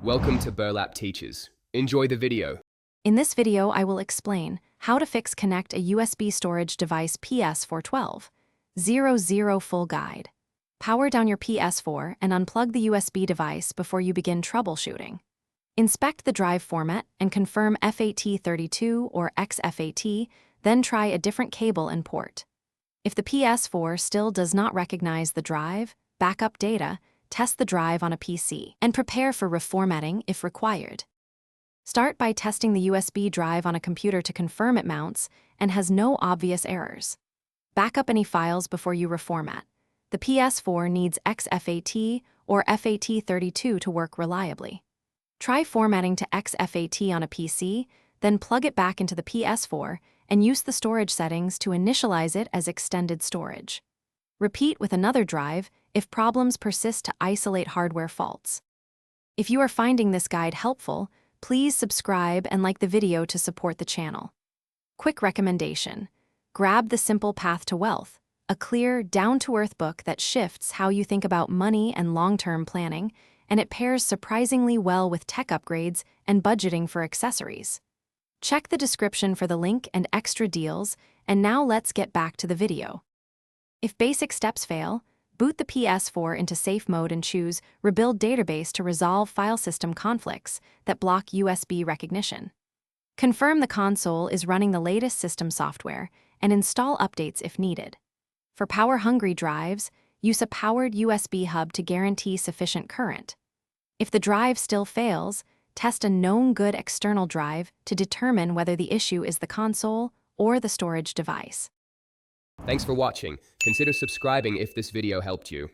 Welcome to Burlap Teachers. Enjoy the video. In this video, I will explain how to connect a USB storage device PS4 12.00 full guide. Power down your PS4 and unplug the USB device before you begin troubleshooting. Inspect the drive format and confirm FAT32 or XFAT, then try a different cable and port. If the PS4 still does not recognize the drive, backup data, test the drive on a PC, and prepare for reformatting if required. Start by testing the USB drive on a computer to confirm it mounts and has no obvious errors. Back up any files before you reformat. The PS4 needs XFAT or FAT32 to work reliably. Try formatting to XFAT on a PC, then plug it back into the PS4 and use the storage settings to initialize it as extended storage. Repeat with another drive if problems persist to isolate hardware faults. If you are finding this guide helpful, please subscribe and like the video to support the channel. Quick recommendation: grab The Simple Path to Wealth, a clear, down-to-earth book that shifts how you think about money and long-term planning, and it pairs surprisingly well with tech upgrades and budgeting for accessories. Check the description for the link and extra deals, and now let's get back to the video. If basic steps fail, boot the PS4 into safe mode and choose Rebuild Database to resolve file system conflicts that block USB recognition. Confirm the console is running the latest system software and install updates if needed. For power-hungry drives, use a powered USB hub to guarantee sufficient current. If the drive still fails, test a known good external drive to determine whether the issue is the console or the storage device. Thanks for watching. Consider subscribing if this video helped you.